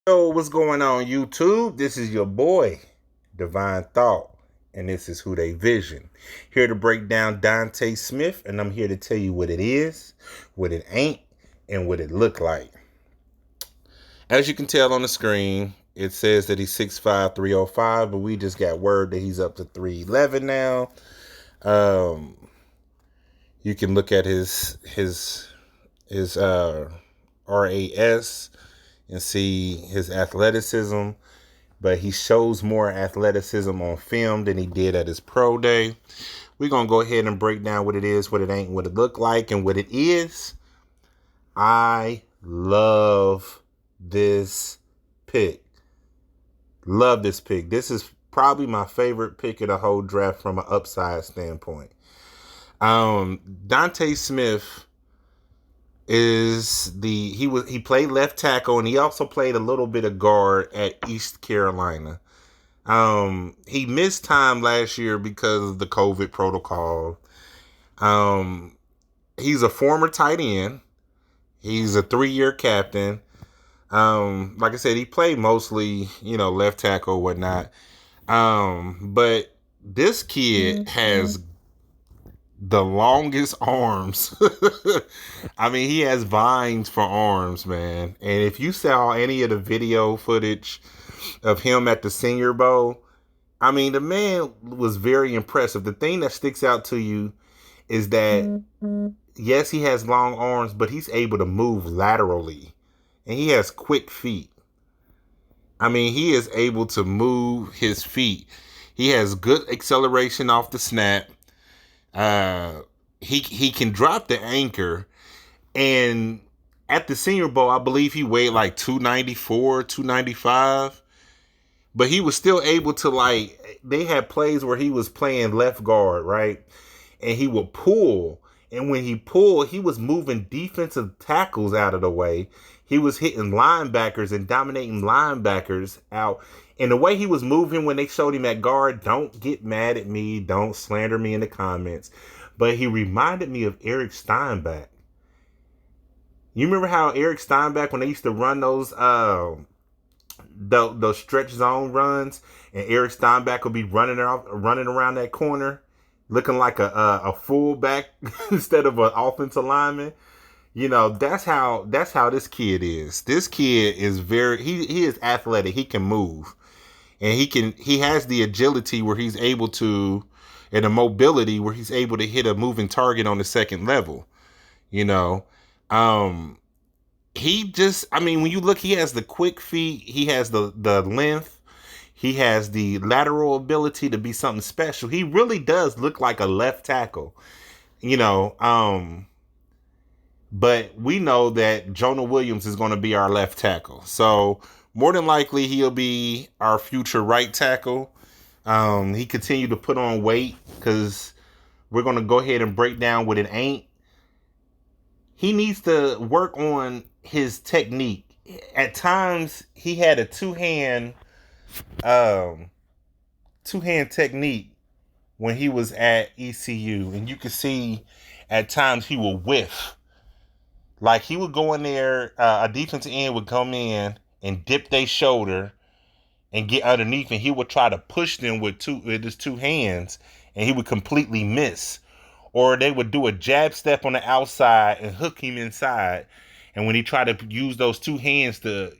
Yo, what's going on, YouTube? This is your boy, Divine Thought, and this is Who They Vision. Here to break down Dante Smith, and I'm here to tell you what it is, what it ain't, and what it look like. As you can tell on the screen, it says that he's 6'5", 305, but we just got word that he's up to 311 now. Um, you can look at his RAS and see his athleticism, but he shows more athleticism on film than he did at his pro day. We're going to go ahead and break down what it is, what it ain't, what it look like, and what it is. I love this pick. Love this pick. This is probably my favorite pick of the whole draft from an upside standpoint. Dante Smith he played left tackle, and he also played a little bit of guard at East Carolina. He missed time last year because of the COVID protocol. Um, he's a former tight end. He's a 3-year captain. Like I said, he played mostly, left tackle, whatnot. But this kid has the longest arms. I mean, he has vines for arms, man. And if you saw any of the video footage of him at the Senior Bowl, I mean, the man was very impressive. The thing that sticks out to you is that, yes, he has long arms, but he's able to move laterally. And he has quick feet. I mean, he is able to move his feet. He has good acceleration off the snap. He can drop the anchor, and at the Senior Bowl, I believe he weighed like 294, 295, but he was still able to, they had plays where he was playing left guard, right? And he would pull, and when he pulled, he was moving defensive tackles out of the way. He was hitting linebackers and dominating linebackers out. And the way he was moving when they showed him at guard, don't get mad at me, don't slander me in the comments, but he reminded me of Eric Steinbach. You remember how Eric Steinbach, when they used to run those stretch zone runs, and Eric Steinbach would be running around that corner, looking like a fullback instead of an offensive lineman. That's how this kid is. This kid is he is athletic. He can move, and he has the agility where he's able to, and the mobility where he's able to hit a moving target on the second level. You know, when you look, he has the quick feet, he has the length, he has the lateral ability to be something special. He really does look like a left tackle. You know, but we know that Jonah Williams is going to be our left tackle. So more than likely he'll be our future right tackle. He continued to put on weight because we're going to go ahead and break down what it ain't. He needs to work on his technique. At times he had a um, two-hand technique when he was at ECU, and you could see at times he will whiff. Like, he would go in there, a defensive end would come in and dip their shoulder and get underneath, and he would try to push them with his two hands, and he would completely miss. Or they would do a jab step on the outside and hook him inside. And when he tried to use those two hands to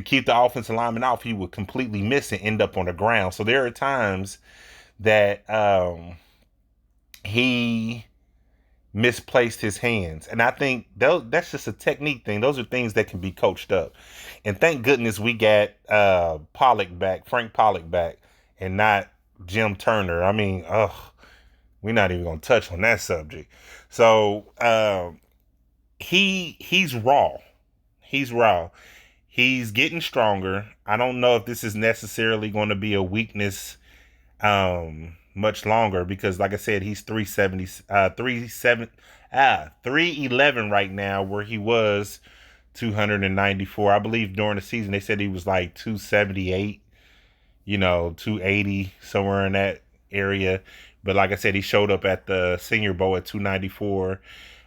keep the offensive lineman off, he would completely miss and end up on the ground. So there are times that he misplaced his hands. And I think that's just a technique thing. Those are things that can be coached up. And thank goodness we got Frank Pollock back, and not Jim Turner. I mean, we're not even going to touch on that subject. So he's raw. He's raw. He's getting stronger. I don't know if this is necessarily going to be a weakness much longer, because like I said, he's 311 right now, where he was 294. I believe during the season they said he was like 278, 280, somewhere in that area. But like I said, he showed up at the Senior Bowl at 294.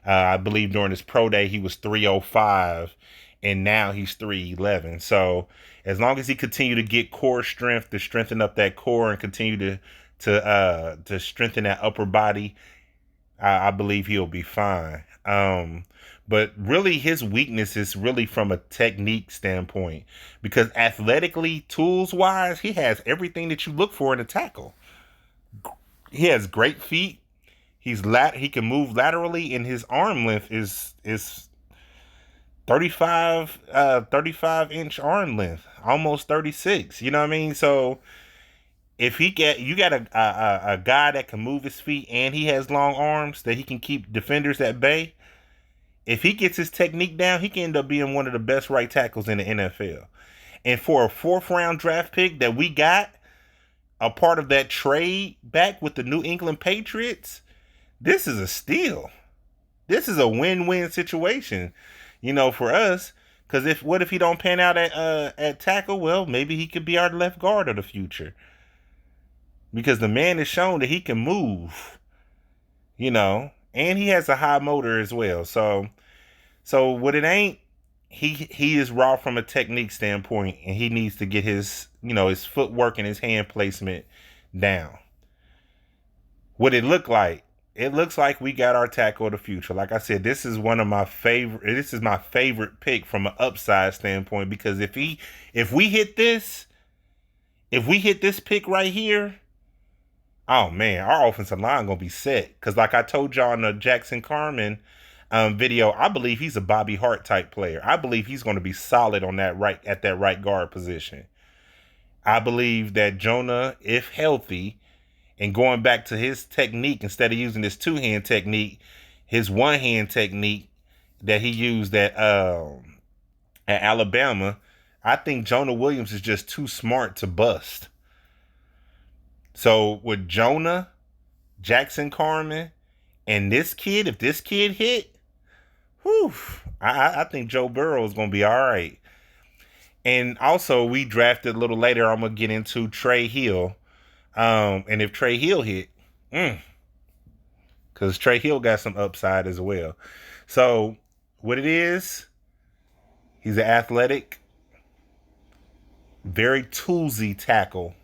I believe during his pro day he was 305. and now he's 311. So as long as he continue to get core strength to strengthen up that core and continue to strengthen that upper body, I believe he'll be fine. But really his weakness is really from a technique standpoint, because athletically, tools wise, he has everything that you look for in a tackle. He has great feet. He can move laterally, and his arm length is 35 inch arm length, almost 36. You know what I mean? So if you got a guy that can move his feet and he has long arms that he can keep defenders at bay. If he gets his technique down, he can end up being one of the best right tackles in the NFL. And for a 4th-round draft pick that we got, a part of that trade back with the New England Patriots, this is a steal. This is a win-win situation, for us. Because what if he don't pan out at tackle? Well, maybe he could be our left guard of the future. Because the man has shown that he can move, and he has a high motor as well. So what it ain't, he is raw from a technique standpoint, and he needs to get his footwork and his hand placement down. What it look like? It looks like we got our tackle of the future. Like I said, this is my favorite pick from an upside standpoint, because if we hit this pick right here, oh man, our offensive line gonna be set. Because like I told y'all in the Jackson Carman video, I believe he's a Bobby Hart type player. I believe he's gonna be solid on that right guard position. I believe that Jonah, if healthy, and going back to his technique, instead of using his 2-hand technique, his 1-hand technique that he used at Alabama, I think Jonah Williams is just too smart to bust. So with Jonah, Jackson Carman, and this kid, if this kid hit, I think Joe Burrow is going to be all right. And also, we drafted a little later, I'm going to get into Trey Hill. And if Trey Hill hit, because Trey Hill got some upside as well. So what it is, he's an athletic, very toolsy tackle.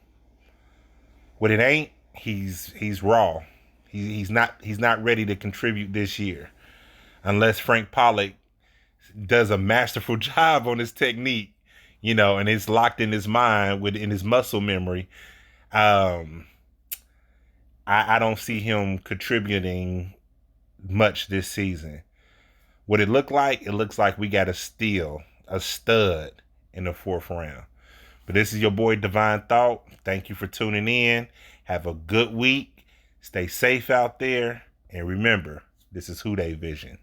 What it ain't, he's raw. He's not ready to contribute this year, unless Frank Pollack does a masterful job on his technique, and it's locked in his mind in his muscle memory. I don't see him contributing much this season. What it looks like we got a stud in the 4th round. But this is your boy Divine Thought. Thank you for tuning in. Have a good week. Stay safe out there. And remember, this is Who Dey Vision.